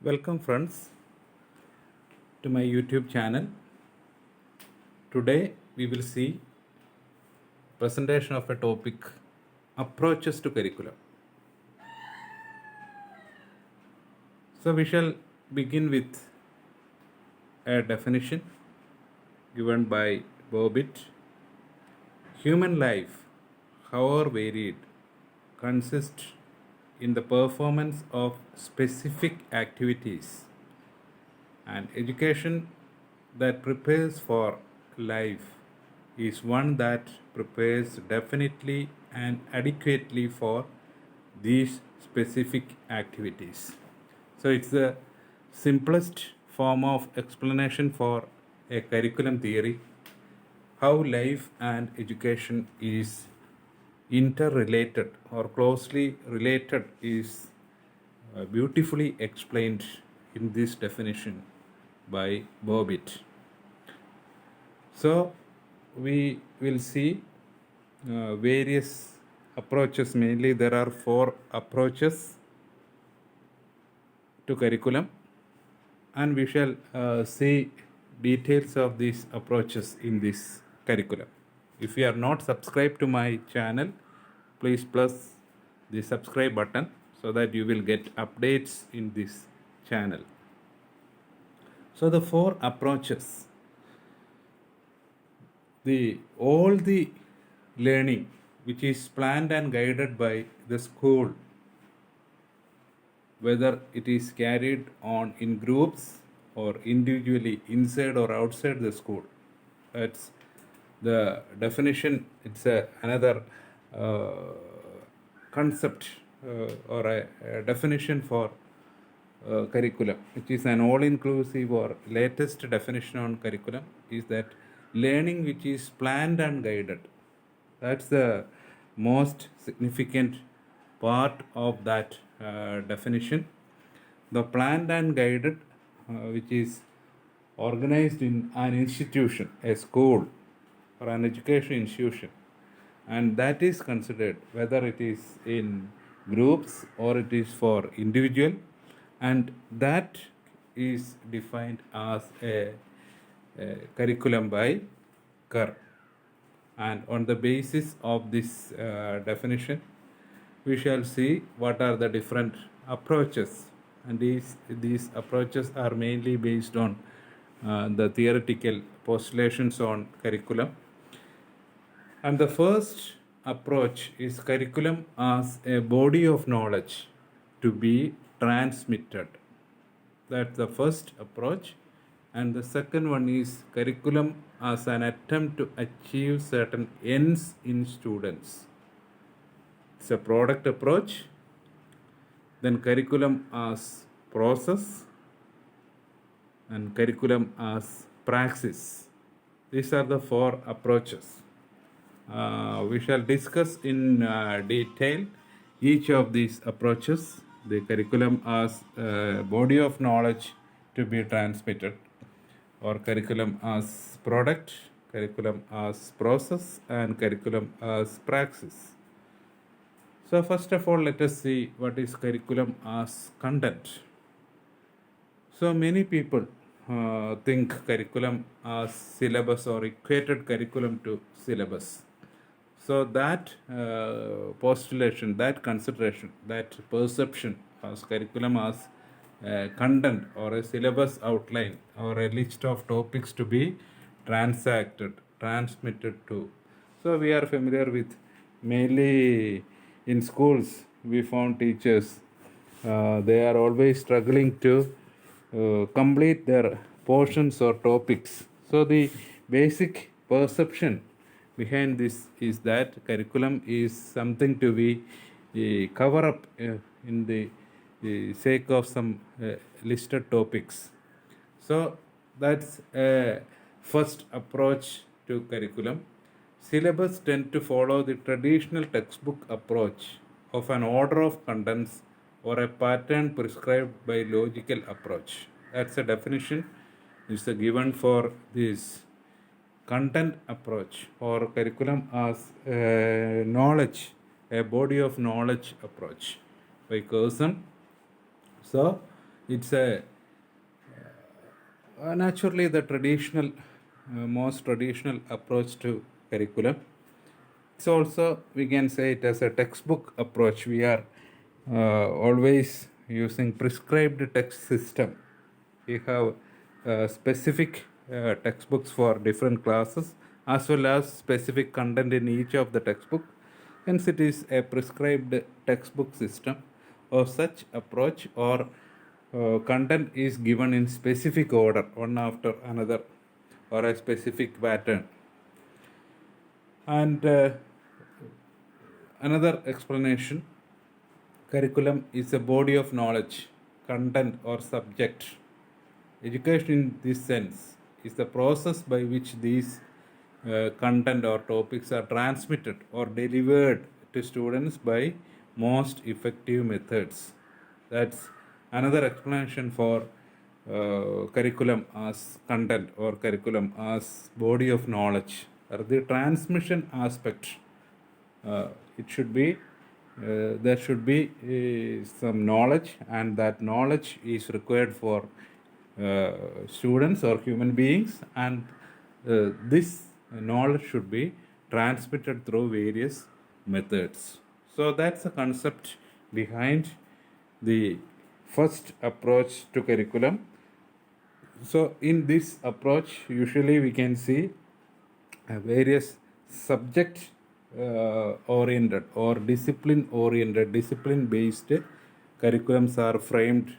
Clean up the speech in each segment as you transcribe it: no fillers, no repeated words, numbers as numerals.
Welcome friends to my YouTube channel. Today we will see presentation of a topic approaches to curriculum. So we shall begin with a definition given by Bobbitt. Human life, however varied, consists in the performance of specific activities, and education that prepares for life is one that prepares definitely and adequately for these specific activities. So it's the simplest form of explanation for a curriculum theory, how life and education is interrelated or closely related is beautifully explained in this definition by Bobbitt. So we will see various approaches. Mainly there are 4 approaches to curriculum, and we shall see details of these approaches in this curriculum. If you are not subscribed to my channel, please press the subscribe button so that you will get updates in this channel. So the 4 approaches, all the learning which is planned and guided by the school, whether it is carried on in groups or individually inside or outside the school. That's the definition. It's another concept or a definition for curriculum, which is an all-inclusive or latest definition on curriculum, is that learning which is planned and guided. That's the most significant part of that definition. The planned and guided, which is organized in an institution, a school or an education institution, and that is considered whether it is in groups or it is for individual, and that is defined as a curriculum by Kerr. And on the basis of this definition, we shall see what are the different approaches, and these approaches are mainly based on the theoretical postulations on curriculum. And the first approach is curriculum as a body of knowledge to be transmitted. That's the first approach. And the second one is curriculum as an attempt to achieve certain ends in students. It's a product approach. Then curriculum as process and curriculum as praxis. These are the 4 approaches. We shall discuss in detail each of these approaches. The curriculum as body of knowledge to be transmitted, or curriculum as product, curriculum as process, and curriculum as praxis. So first of all, let us see what is curriculum as content. So many people think curriculum as syllabus or equated curriculum to syllabus. So that postulation, that consideration, that perception as curriculum as content or a syllabus outline or a list of topics to be transmitted to. So we are familiar with, mainly in schools we found teachers, they are always struggling to complete their portions or topics. So the basic perception behind this is that curriculum is something to be cover up in the sake of some listed topics. So that's a first approach to curriculum. Syllabus tend to follow the traditional textbook approach of an order of contents or a pattern prescribed by logical approach. That's a definition. It's a given for this content approach or curriculum as knowledge, a body of knowledge approach by Curzon. So It's a naturally the traditional, most traditional approach to curriculum. It's also, we can say it as a textbook approach. We are always using prescribed text system. We have specific textbooks for different classes as well as specific content in each of the textbook. Hence, it is a prescribed textbook system or such approach, or content is given in specific order, one after another, or a specific pattern. And another explanation, curriculum is a body of knowledge, content, or subject. Education, in this sense, is the process by which these content or topics are transmitted or delivered to students by most effective methods. That's another explanation for curriculum as content or curriculum as body of knowledge, or the transmission aspect. It should be there should be some knowledge, and that knowledge is required for students or human beings, and this knowledge should be transmitted through various methods. So that's the concept behind the first approach to curriculum. So in this approach, usually we can see various subject oriented or discipline oriented, discipline based curriculums are framed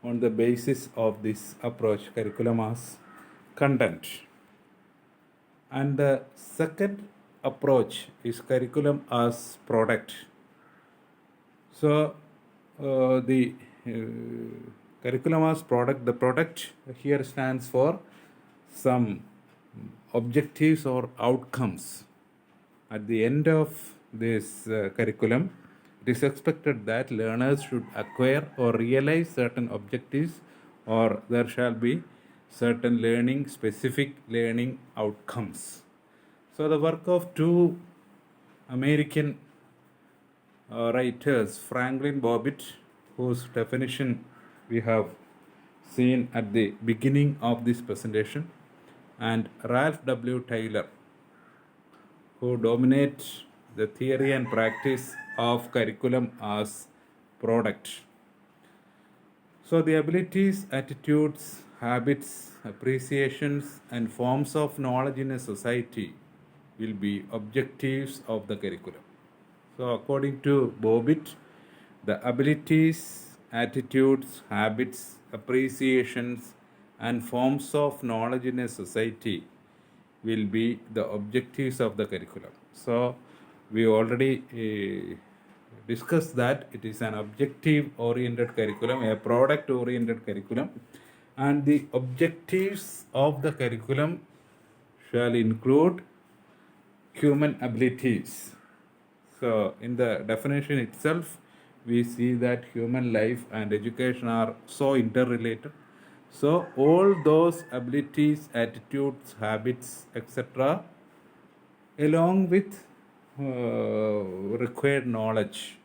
on the basis of this approach, curriculum as content. And the second approach is curriculum as product. So the curriculum as product, the product here stands for some objectives or outcomes. At the end of this curriculum, it is expected that learners should acquire or realize certain objectives, or there shall be certain learning, specific learning outcomes. So the work of two American writers, Franklin Bobbitt, whose definition we have seen at the beginning of this presentation, and Ralph W. Taylor, who dominate the theory and practice of curriculum as product. So the abilities, attitudes, habits, appreciations, and forms of knowledge in a society will be objectives of the curriculum. So according to Bobbitt, the abilities, attitudes, habits, appreciations, and forms of knowledge in a society will be the objectives of the curriculum. So we already discussed that it is an objective oriented curriculum, a product oriented curriculum, and the objectives of the curriculum shall include human abilities. So in the definition itself, we see that human life and education are so interrelated. So all those abilities, attitudes, habits, etc., along with required knowledge,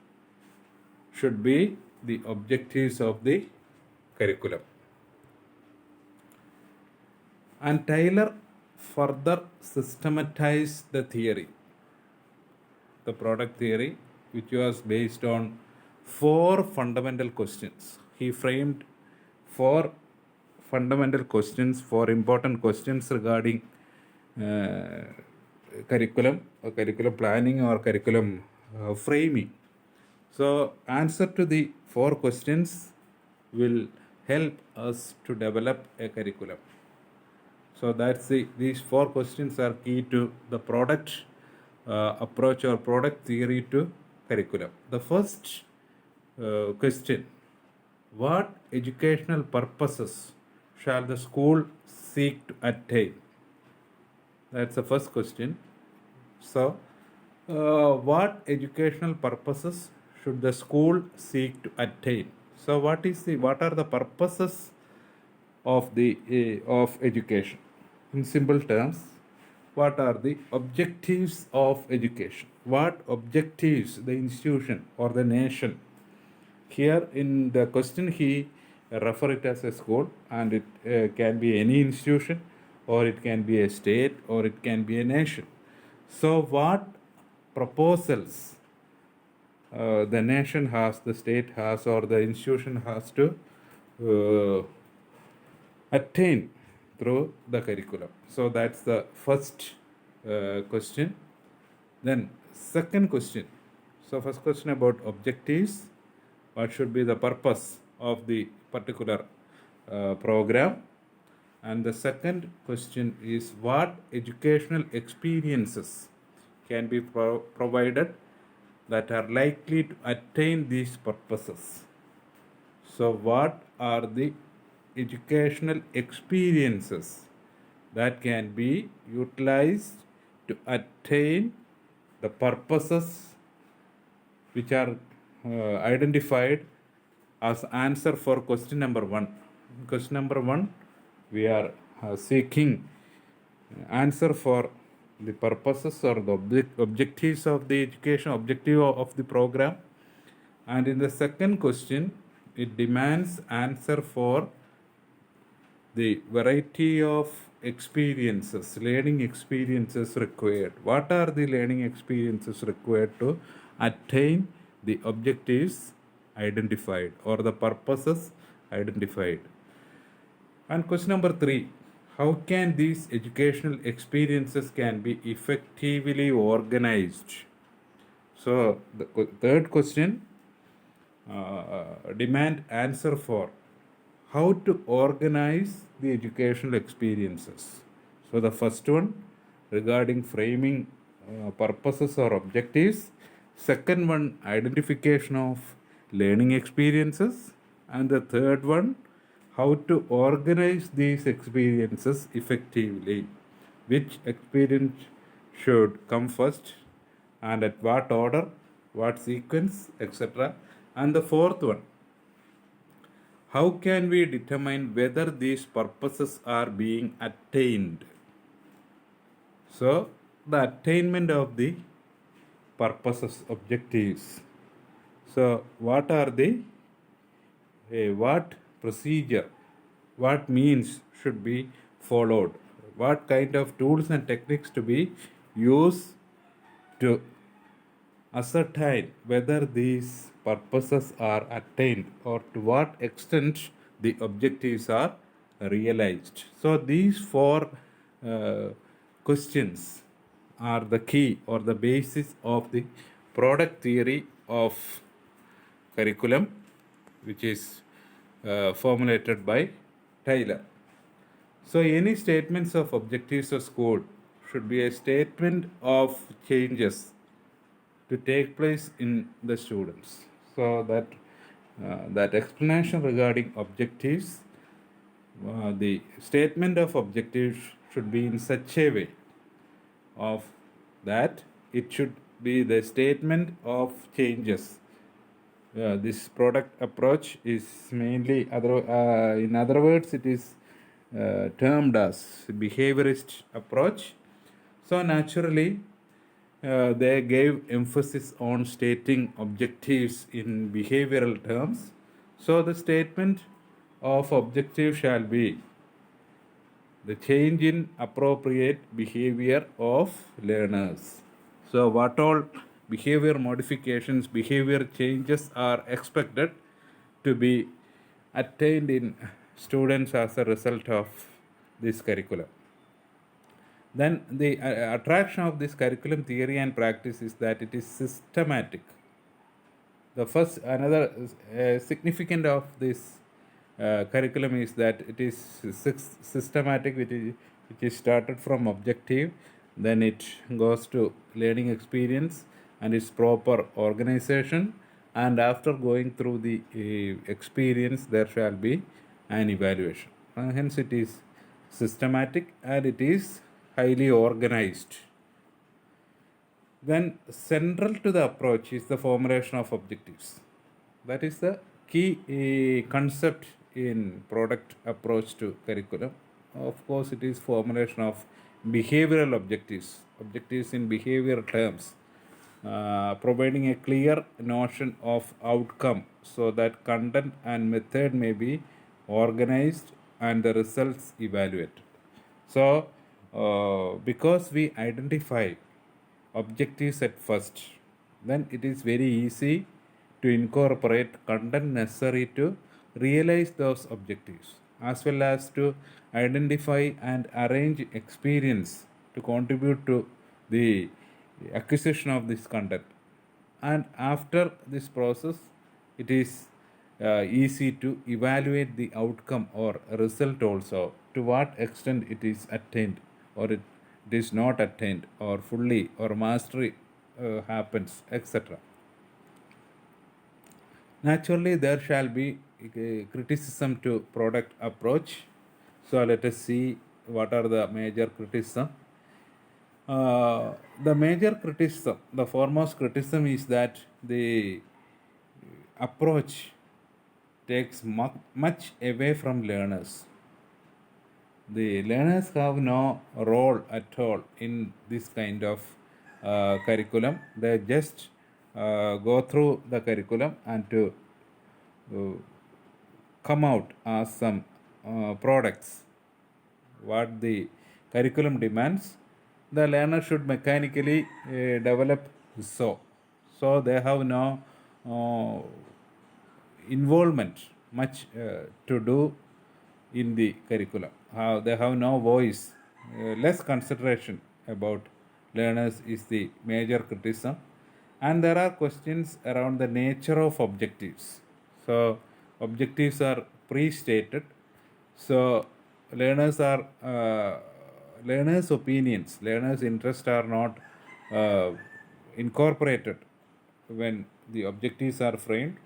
should be the objectives of the curriculum. And Taylor further systematized the theory, the product theory, which was based on 4 fundamental questions. He framed 4 fundamental questions, 4 important questions regarding curriculum or curriculum planning or curriculum framing. So answer to the 4 questions will help us to develop a curriculum. So that's these 4 questions are key to the product approach or product theory to curriculum. The first question: what educational purposes shall the school seek to attain? That's the first question. So, what educational purposes should the school seek to attain? So, what are the purposes of of education? In simple terms, what are the objectives of education? What objectives the institution or the nation? Here in the question, he refer it as a school, and it can be any institution, or it can be a state, or it can be a nation. So, what proposals the nation has, the state has, or the institution has to uh, attain through the curriculum? So, that's the first question. Then, second question. So, first question about objectives. What should be the purpose of the particular program? And the second question is what educational experiences can be provided that are likely to attain these purposes? So, what are the educational experiences that can be utilized to attain the purposes which are identified as answer for question number 1? Question number 1, we are seeking answer for the purposes or the objectives of the education, objective of the program. And in the second question, it demands answer for the variety of experiences, learning experiences required. What are the learning experiences required to attain the objectives identified or the purposes identified? And question number 3, how can these educational experiences can be effectively organized? So the third question demand answer for how to organize the educational experiences. So the first one regarding framing purposes or objectives. Second one, identification of learning experiences. And the third one, how to organize these experiences effectively. Which experience should come first, and at what order, what sequence, etc. And the fourth one, how can we determine whether these purposes are being attained? So, the attainment of the purposes, objectives. So, what are the, what procedure, what means should be followed? What kind of tools and techniques to be used to ascertain whether these purposes are attained or to what extent the objectives are realized? So, these four questions are the key or the basis of the product theory of curriculum, which is formulated by Taylor. So, any statements of objectives of school should be a statement of changes to take place in the students. So that explanation regarding objectives, the statement of objectives should be in such a way of that it should be the statement of changes. This product approach is mainly in other words, it is termed as behaviorist approach. So naturally, they gave emphasis on stating objectives in behavioral terms. So the statement of objective shall be the change in appropriate behavior of learners. So what all behavior modifications, behavior changes are expected to be attained in students as a result of this curriculum? Then the attraction of this curriculum theory and practice is that it is systematic. The first, another significant of this curriculum is that it is systematic, which is started from objective, then it goes to learning experience and its proper organization, and after going through the experience there shall be an evaluation. Hence it is systematic and it is highly organized. Then central to the approach is the formulation of objectives. That is the key concept in product approach to curriculum. Of course, it is formulation of behavioral objectives in behavioral terms, providing a clear notion of outcome so that content and method may be organized, and the results evaluated. So, because we identify objectives at first, then it is very easy to incorporate content necessary to realize those objectives, as well as to identify and arrange experience to contribute to the acquisition of this content. And after this process, it is easy to evaluate the outcome or result also, to what extent it is attained or it is not attained, or fully or mastery happens, etc. Naturally, there shall be criticism to product approach. So let us see what are the major criticism. The major criticism, the foremost criticism, is that the approach takes much away from learners. The learners have no role at all in this kind of curriculum. They just go through the curriculum and to uh, come out as some products what the curriculum demands. The learner should mechanically develop so they have no uh, involvement much to do in the curriculum. They have no voice, less consideration about learners is the major criticism. And there are questions around the nature of objectives. So objectives are pre-stated. So learners are learners' opinions, learners' interests are not incorporated when the objectives are framed.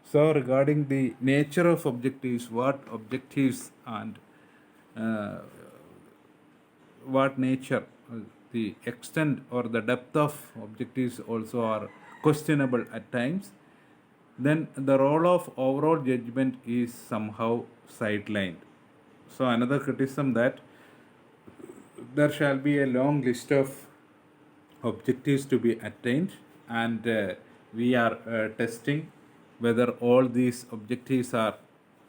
So, regarding the nature of objectives, what objectives and uh, what nature, the extent or the depth of objectives also are questionable at times, then the role of overall judgment is somehow sidelined. So, another criticism that there shall be a long list of objectives to be attained, and we are testing whether all these objectives are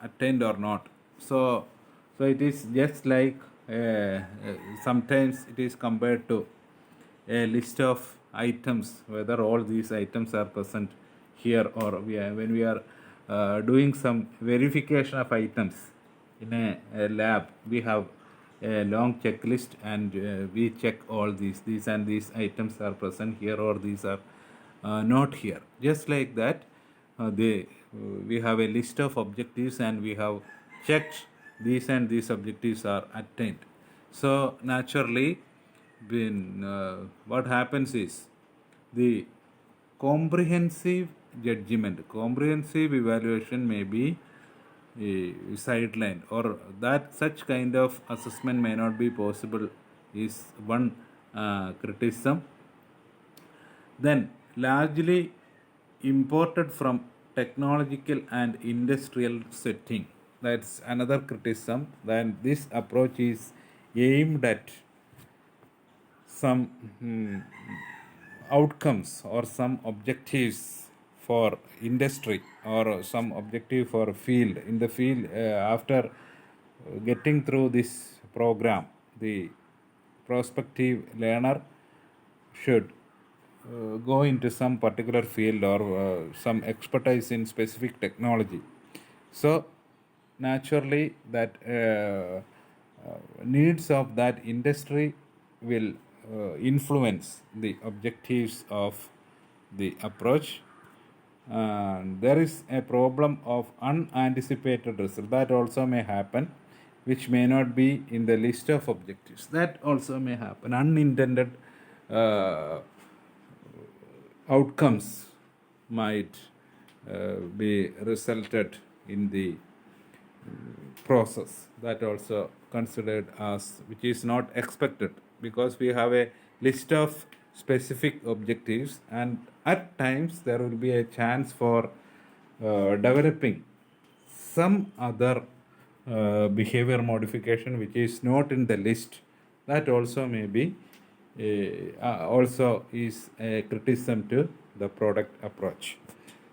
attained or not. So it is just like sometimes it is compared to a list of items, whether all these items are present here, or when we are doing some verification of items in a lab, we have a long checklist, and we check all these and these items are present here, or these are not here. Just like that, we have a list of objectives, and we have checked these and these objectives are attained. So naturally, when what happens is the comprehensive comprehensive evaluation may be sidelined, or that such kind of assessment may not be possible, is one criticism. Then largely imported from technological and industrial setting, that's another criticism. Then this approach is aimed at some outcomes or some objectives for industry, or some objective for field. In the field, after getting through this program, the prospective learner should go into some particular field, or some expertise in specific technology. So naturally, that needs of that industry will influence the objectives of the approach. There is a problem of unanticipated result that also may happen, which may not be in the list of objectives. That also may happen. Unintended outcomes might be resulted in the process. That also considered as which is not expected, because we have a list of specific objectives, and at times there will be a chance for developing some other behavior modification which is not in the list. That also may be also is a criticism to the product approach.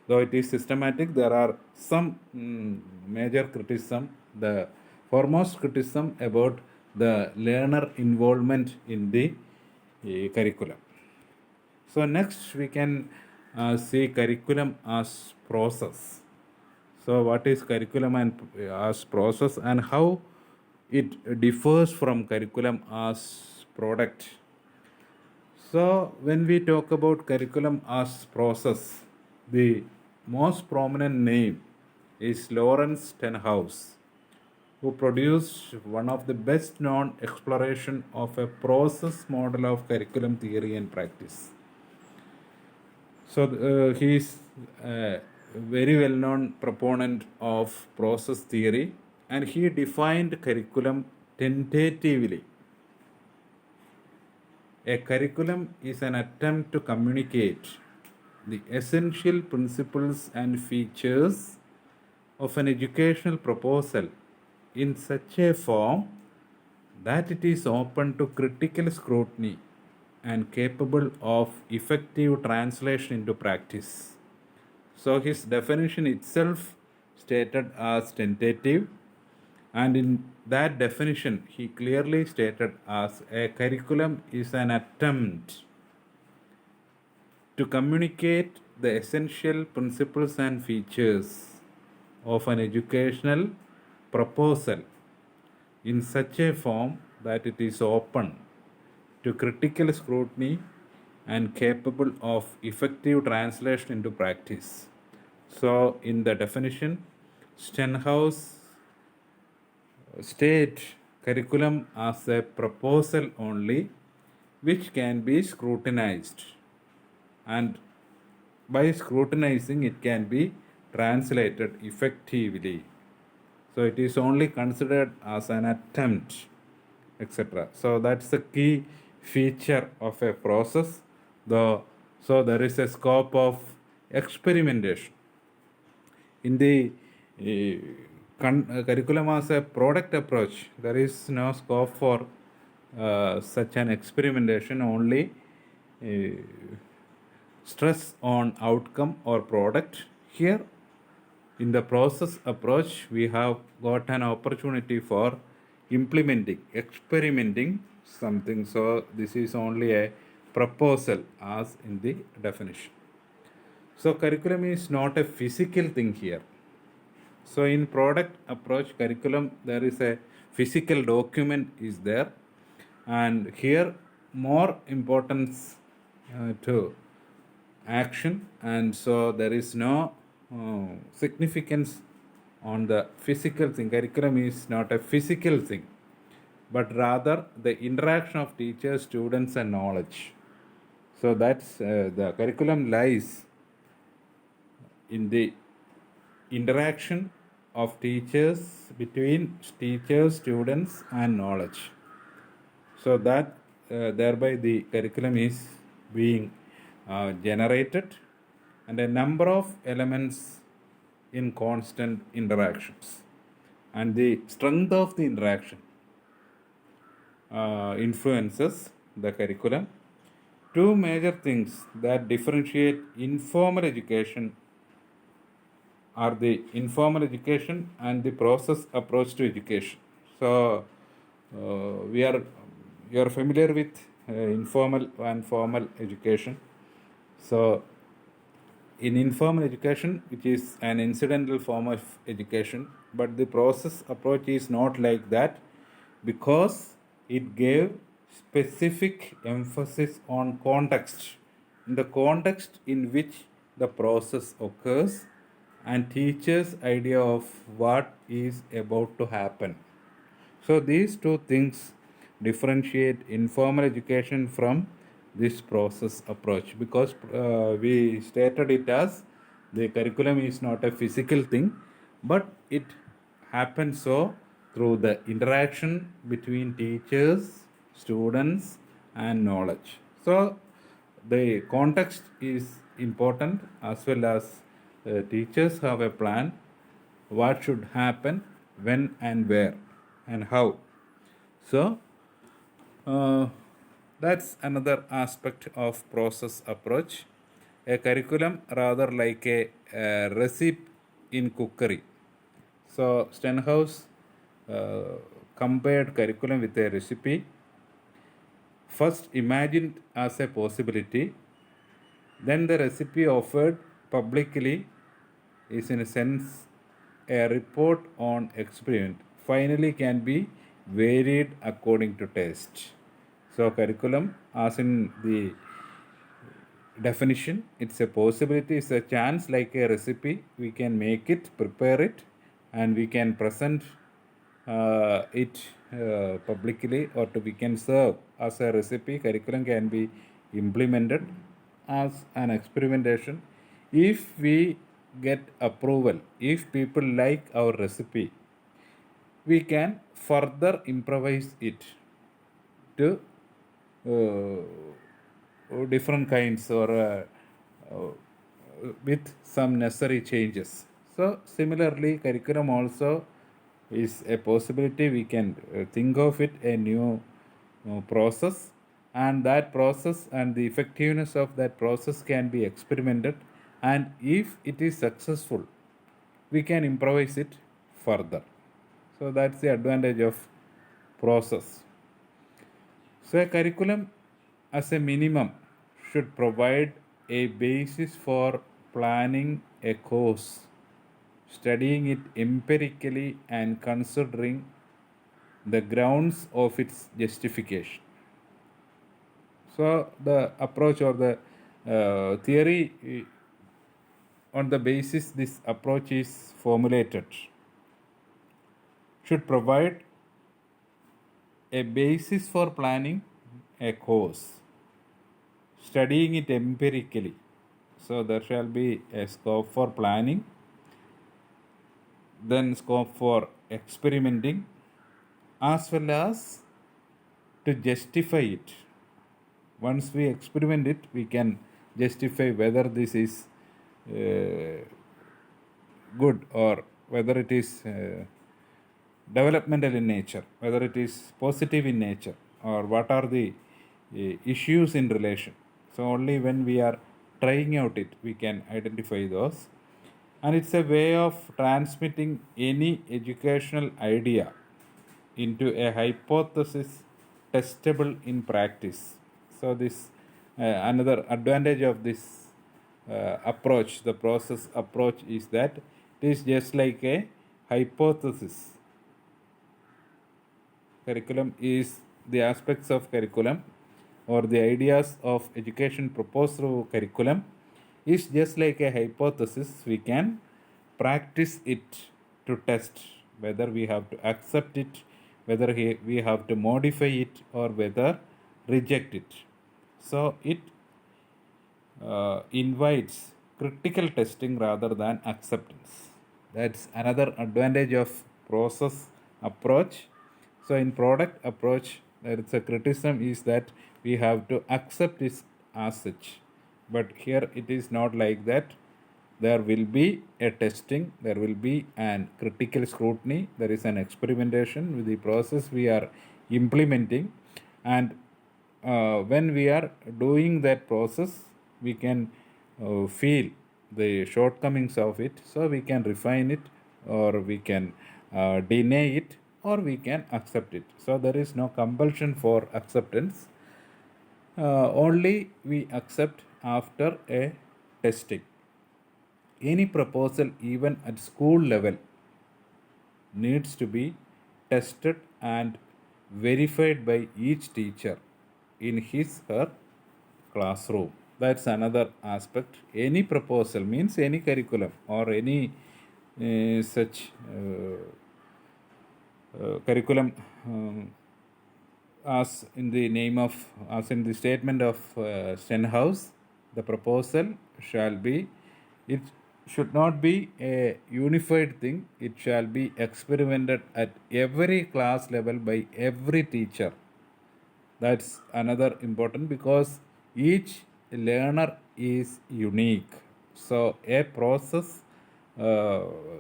Though it is systematic, there are some major criticism the foremost criticism about the learner involvement in the curriculum. So next we can see curriculum as process. So what is curriculum and as process, and how it differs from curriculum as product? So when we talk about curriculum as process, the most prominent name is Lawrence Stenhouse, who produced one of the best known exploration of a process model of curriculum theory and practice. So he is a very well known proponent of process theory, and he defined curriculum tentatively. A curriculum is an attempt to communicate the essential principles and features of an educational proposal in such a form that it is open to critical scrutiny and capable of effective translation into practice. So his definition itself stated as tentative, and in that definition he clearly stated as a curriculum is an attempt to communicate the essential principles and features of an educational proposal in such a form that it is open to critical scrutiny and capable of effective translation into practice. So, in the definition, Stenhouse state curriculum as a proposal only which can be scrutinized, and by scrutinizing it can be translated effectively. So it is only considered as an attempt, etc. So that's the key feature of a process. So there is a scope of experimentation. In the curriculum as a product approach, there is no scope for such an experimentation, only stress on outcome or product. Here, in the process approach, we have got an opportunity for experimenting something. So, this is only a proposal as in the definition. So, curriculum is not a physical thing here. So, in product approach curriculum, there is a physical document is there, and here more importance to action, and so there is no significance on the physical thing. Curriculum is not a physical thing, but rather the interaction of teachers, students, and knowledge. So that's the curriculum lies in the interaction of between teachers, students, and knowledge. So that thereby the curriculum is being generated, and a number of elements in constant interactions, and the strength of the interaction influences the curriculum. Two major things that differentiate informal education are the informal education and the process approach to education. So you are familiar with informal and formal education. So in informal education, which is an incidental form of education, but the process approach is not like that, because it gave specific emphasis on context, in the context in which the process occurs, and teachers' idea of what is about to happen. So these two things differentiate informal education from this process approach, because we stated it as the curriculum is not a physical thing, but it happens so through the interaction between teachers, students, and knowledge. So the context is important, as well as teachers have a plan what should happen, when and where and how. So that's another aspect of process approach. A curriculum rather like a recipe in cookery. So Stenhouse compared curriculum with a recipe. First imagined as a possibility, then the recipe offered publicly is in a sense a report on experiment. Finally can be varied according to taste. So curriculum as in the definition, it's a possibility, it's a chance like a recipe. We can make it, prepare it, and we can present it publicly, or we can serve as a recipe. Curriculum can be implemented as an experimentation. If we get approval, if people like our recipe, we can further improvise it to different kinds, or with some necessary changes. So similarly, curriculum also is a possibility. We can think of it a new process, and that process and the effectiveness of that process can be experimented, and if it is successful, we can improvise it further. So that's the advantage of process. So a curriculum as a minimum should provide a basis for planning a course, studying it empirically and considering the grounds of its justification. So the approach or the theory on the basis this approach is formulated should provide a basis for planning a course, studying it empirically. So there shall be a scope for planning, then scope for experimenting, as well as to justify it. Once we experiment it, we can justify whether this is good, or whether it is developmental in nature, whether it is positive in nature, or what are the issues in relation. So only when we are trying out it, we can identify those. And it's a way of transmitting any educational idea into a hypothesis testable in practice. So this another advantage of this approach, the process approach, is that it is just like a hypothesis. Curriculum is the aspects of curriculum, or the ideas of education proposed through curriculum is just like a hypothesis. We can practice it to test whether we have to accept it, whether we have to modify it, or whether reject it. So it invites critical testing rather than acceptance. That's another advantage of process approach. So in product approach, there is a criticism is that we have to accept it as such. But here it is not like that. There will be a testing, there will be an critical scrutiny, there is an experimentation with the process we are implementing, and when we are doing that process, we can feel the shortcomings of it, so we can refine it, or we can deny it, or we can accept it. So there is no compulsion for acceptance. Only we accept after a testing. Any proposal, even at school level, needs to be tested and verified by each teacher in his her classroom. That's another aspect. Any proposal means any curriculum or any such curriculum, as in the name of, as in the statement of Stenhouse, the proposal shall be, it should not be a unified thing, it shall be experimented at every class level by every teacher. That's another important, because each learner is unique. So a process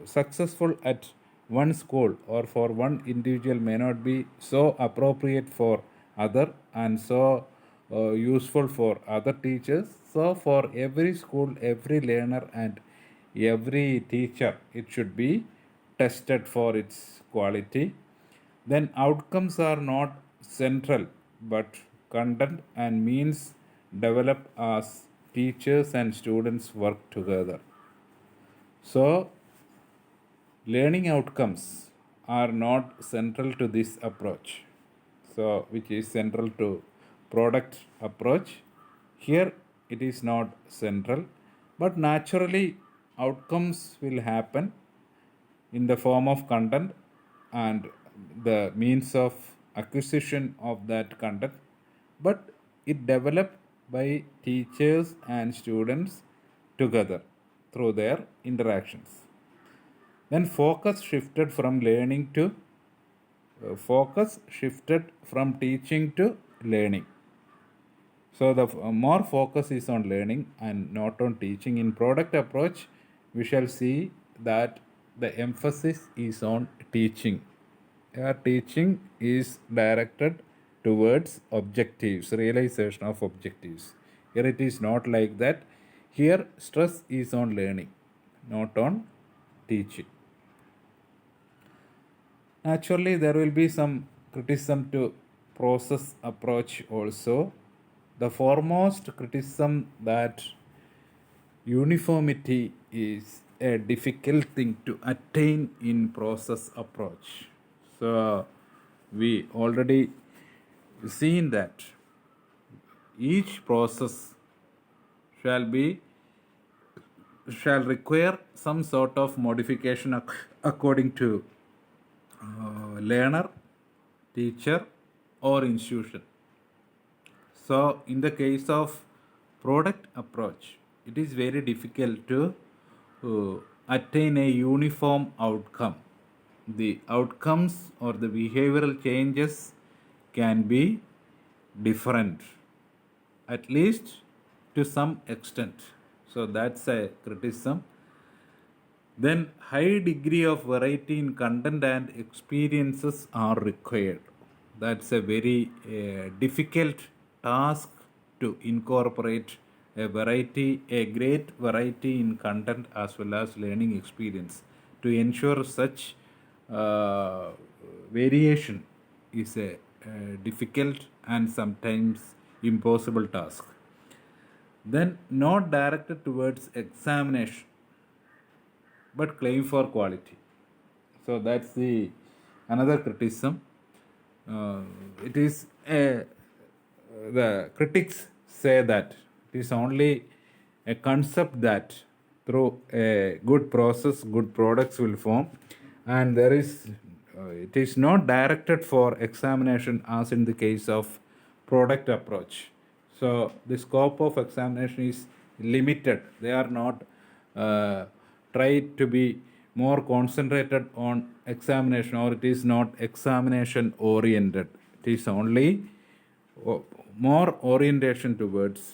successful at one school or for one individual may not be so appropriate for other, and so useful for other teachers. So for every school, every learner, and every teacher, it should be tested for its quality. Then outcomes are not central, but content and means develop as teachers and students work together. So, learning outcomes are not central to this approach. So, which is central to product approach. Here, it is not central, but naturally, outcomes will happen in the form of content and the means of acquisition of that content, but it developed by teachers and students together through their interactions. Then focus shifted from teaching to learning. So the more focus is on learning and not on teaching. In product approach, we shall see that the emphasis is on teaching. Teaching is directed towards objectives, realization of objectives. Here it is not like that. Here stress is on learning, not on teaching. Naturally, there will be some criticism to process approach also. The foremost criticism that uniformity is a difficult thing to attain in process approach. So we already seen that each process shall require some sort of modification according to learner, teacher, or institution. So, in the case of product approach, it is very difficult to attain a uniform outcome. The outcomes or the behavioral changes can be different, at least to some extent. So, that's a criticism. Then high degree of variety in content and experiences are required. That's a very difficult task to incorporate a great variety in content as well as learning experience. To ensure such variation is a difficult and sometimes impossible task. Then not directed towards examination but claim for quality. So that's the another criticism. It is the critics say that it is only a concept that through a good process, good products will form, and it is not directed for examination as in the case of product approach. So the scope of examination is limited. They are not try to be more concentrated on examination, or it is not examination oriented. It is only more orientation towards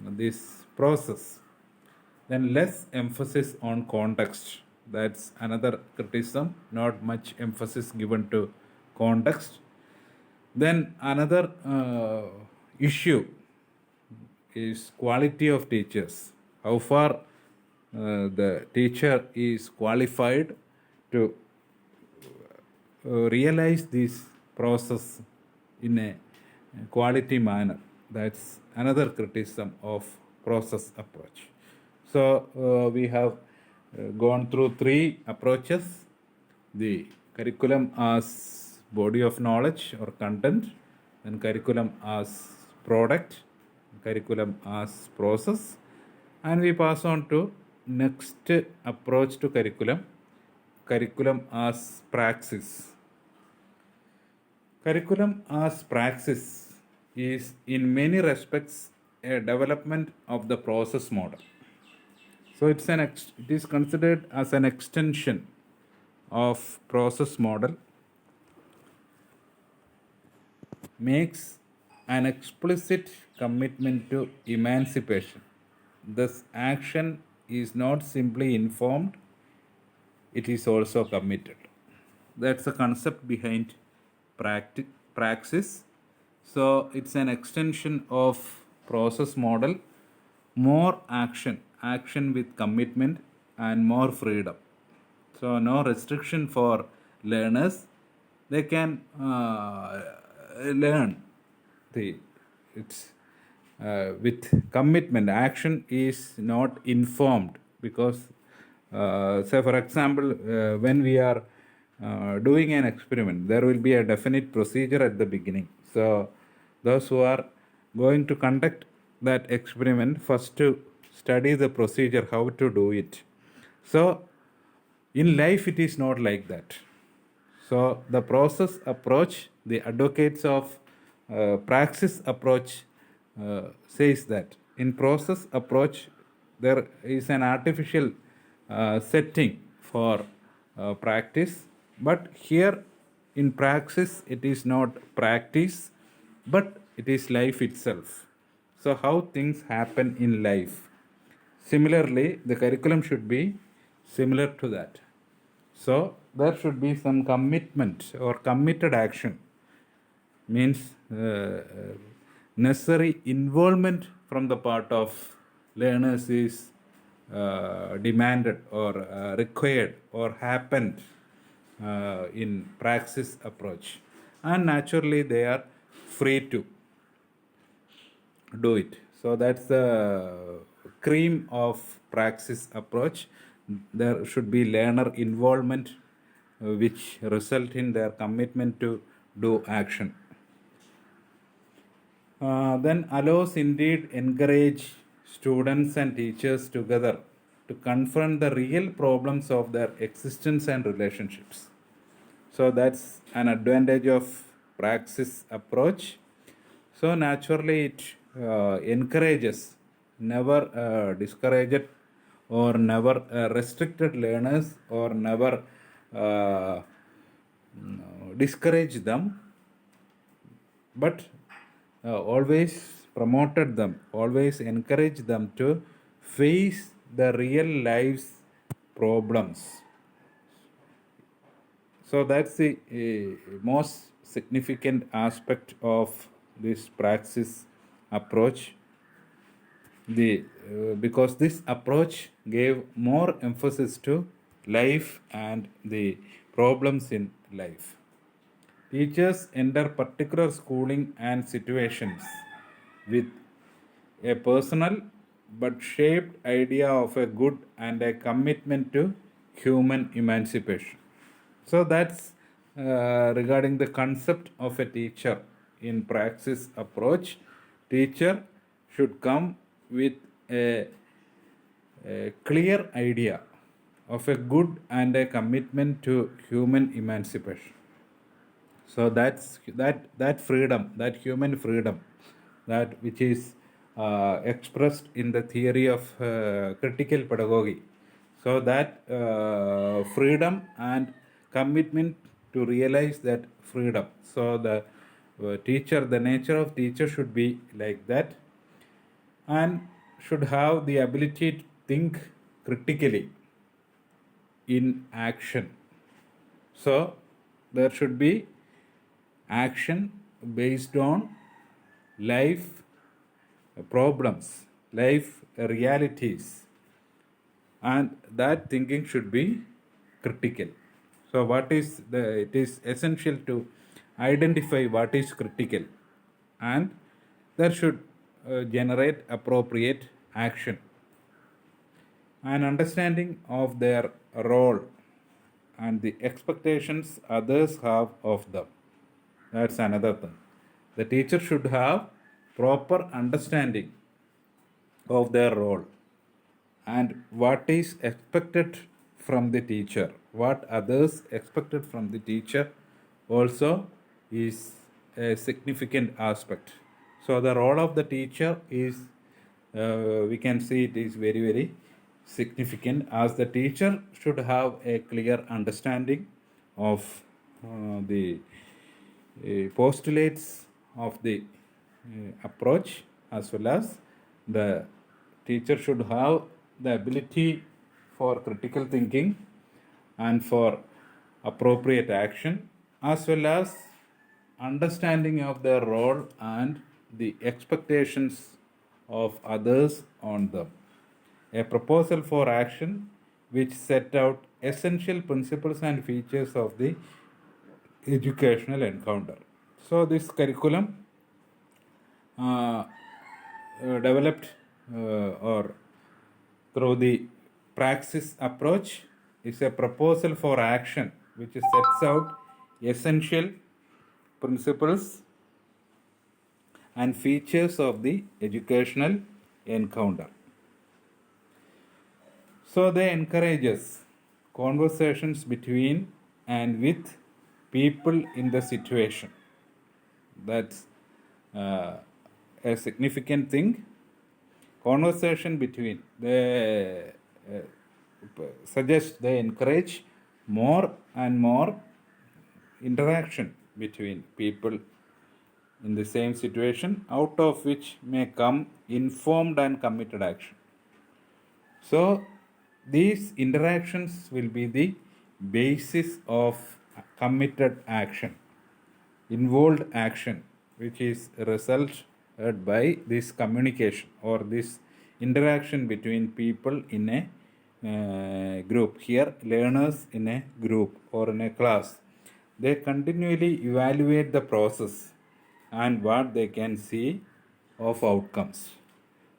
this process. Then less emphasis on context. That's another criticism. Not much emphasis given to context. Then another issue is quality of teachers. How far the teacher is qualified to realize this process in a quality manner. That's another criticism of process approach. So we have gone through three approaches: the curriculum as body of knowledge or content, then curriculum as product, curriculum as process, and we pass on to next approach to curriculum as praxis. Curriculum as praxis is in many respects a development of the process model. So it is considered as an extension of process model, makes an explicit commitment to emancipation. Thus, action is not simply informed, it is also committed. That's the concept behind praxis. So it's an extension of process model, more action with commitment and more freedom. So no restriction for learners, they can learn the it's with commitment. Action is not informed because say for example when we are doing an experiment, there will be a definite procedure at the beginning. So those who are going to conduct that experiment first to study the procedure, how to do it. So in life it is not like that. So the process approach, the advocates of praxis approach says that in process approach there is an artificial setting for practice, but here in praxis it is not practice, but it is life itself. So how things happen in life. Similarly, the curriculum should be similar to that. So there should be some commitment or committed action, means necessary involvement from the part of learners is demanded or required or happened in praxis approach, and naturally they are free to do it. So that's the cream of praxis approach. There should be learner involvement, which result in their commitment to do action. Then allows indeed encourage students and teachers together to confront the real problems of their existence and relationships. So that's an advantage of praxis approach. So naturally it encourages, never discouraged or never restricted learners or never discourage them, but always promoted them, always encouraged them to face the real life's problems. So that's the most significant aspect of this praxis approach. Because this approach gave more emphasis to life and the problems in life. Teachers enter particular schooling and situations with a personal but shaped idea of a good and a commitment to human emancipation. So that's regarding the concept of a teacher in praxis approach. Teacher should come with a clear idea of a good and a commitment to human emancipation. So that's that freedom, that human freedom, that which is expressed in the theory of critical pedagogy. So that freedom and commitment to realize that freedom. So the teacher, the nature of teacher should be like that, and should have the ability to think critically in action. So there should be action based on life problems, life realities, and that thinking should be critical. So it is essential to identify what is critical, and there should generate appropriate action. An understanding of their role and the expectations others have of them. That's another thing. The teacher should have proper understanding of their role and what is expected from the teacher, what others expected from the teacher also is a significant aspect. So the role of the teacher is, we can see it is very, very significant, as the teacher should have a clear understanding of the postulates of the approach, as well as the teacher should have the ability for critical thinking and for appropriate action, as well as understanding of their role and the expectations of others on them. A proposal for action which set out essential principles and features of the educational encounter. So this curriculum uh, developed or through the praxis approach is a proposal for action which sets out essential principles and features of the educational encounter. So they encourages conversations between and with people in the situation. That's a significant thing. Conversation between they suggest they encourage more and more interaction between people in the same situation, out of which may come informed and committed action. So these interactions will be the basis of committed action, involved action, which is a result by this communication or this interaction between people in a group. Here, learners in a group or in a class, they continually evaluate the process and what they can see of outcomes.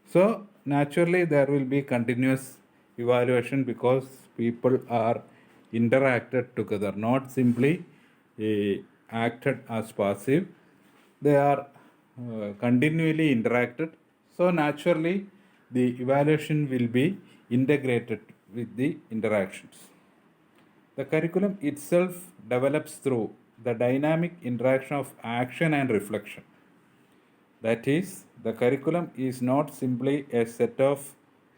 So naturally there will be continuous evaluation because people are interacted together, not simply acted as passive. They are continually interacted. So naturally the evaluation will be integrated with the interactions. The curriculum itself develops through the dynamic interaction of action and reflection. That is, the curriculum is not simply a set of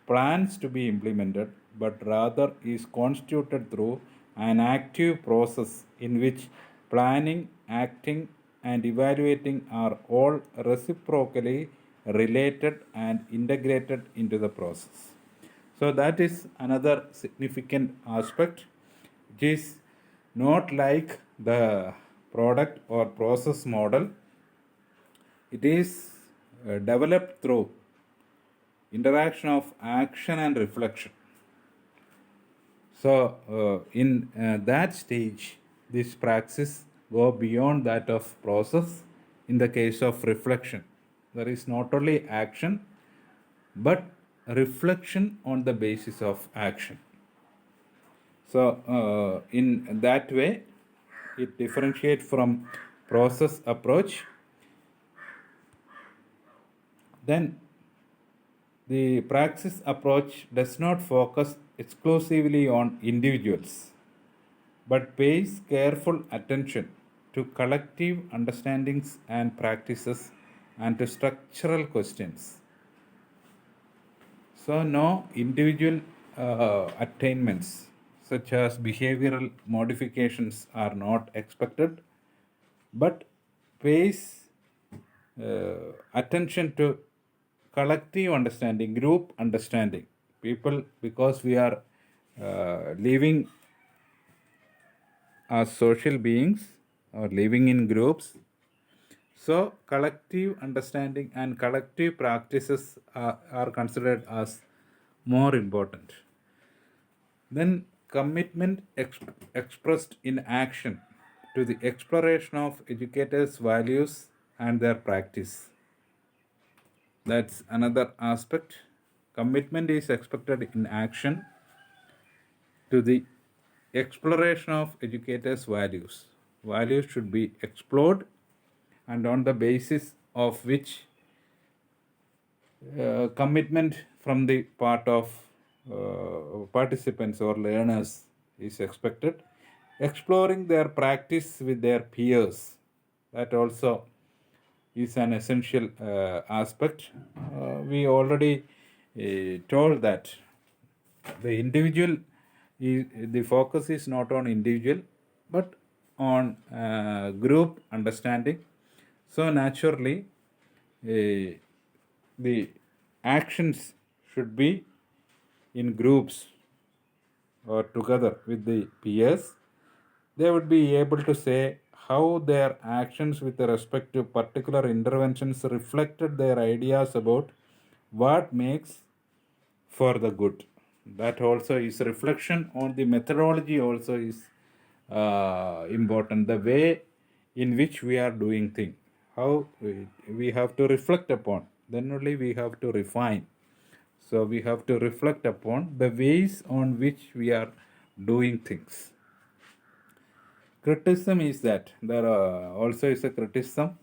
plans to be implemented, but rather is constituted through an active process in which planning, acting, and evaluating are all reciprocally related and integrated into the process. So, that is another significant aspect, which is not like the product or process model. It is developed through interaction of action and reflection. So, in that stage, this praxis go beyond that of process. In the case of reflection, there is not only action, but reflection on the basis of action. So, in that way, it differentiates from process approach. Then the praxis approach does not focus exclusively on individuals, but pays careful attention to collective understandings and practices and to structural questions. So, no individual attainments such as behavioral modifications are not expected, but pays attention to collective understanding, group understanding. People, because we are living as social beings or living in groups, so collective understanding and collective practices are considered as more important. Then commitment expressed in action to the exploration of educators' values and their practice. That's another aspect. Commitment is expected in action to the exploration of educators' values. Values should be explored, and on the basis of which commitment from the part of participants or learners is expected. Exploring their practice with their peers, that also is an essential aspect. We already told that the individual the focus is not on individual but on group understanding. So naturally the actions should be in groups or together with the peers. They would be able to say how their actions with respect to particular interventions reflected their ideas about what makes for the good. That also is reflection on the methodology, also is important, the way in which we are doing things, how we have to reflect upon, then only we have to refine. So we have to reflect upon the ways on which we are doing things. Criticism is that there also is a criticism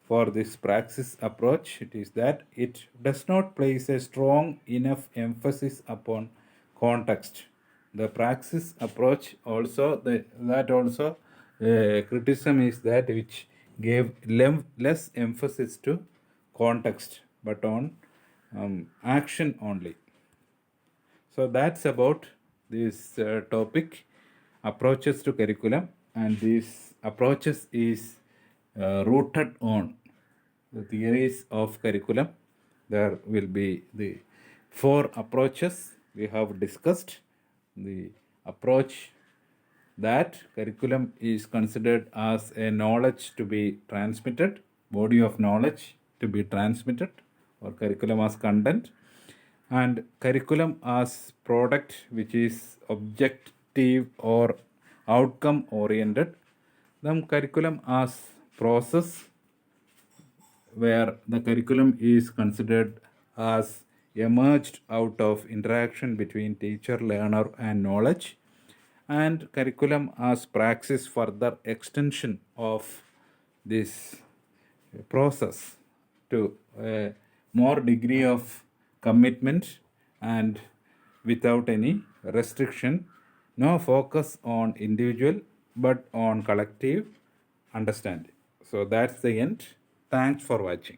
for this praxis approach. It is that it does not place a strong enough emphasis upon context. The praxis approach also, that also criticism is that which gave less emphasis to context but on action only. So that's about this topic, approaches to curriculum, and these approaches is rooted on the theories of curriculum. There will be the 4 approaches we have discussed. The approach that curriculum is considered as a knowledge to be transmitted, body of knowledge to be transmitted, or curriculum as content, and curriculum as product which is objective or outcome oriented, then curriculum as process where the curriculum is considered as emerged out of interaction between teacher, learner, and knowledge, and curriculum as praxis, further extension of this process to a more degree of commitment and without any restriction, no focus on individual but on collective understanding. So that's the end. Thanks for watching.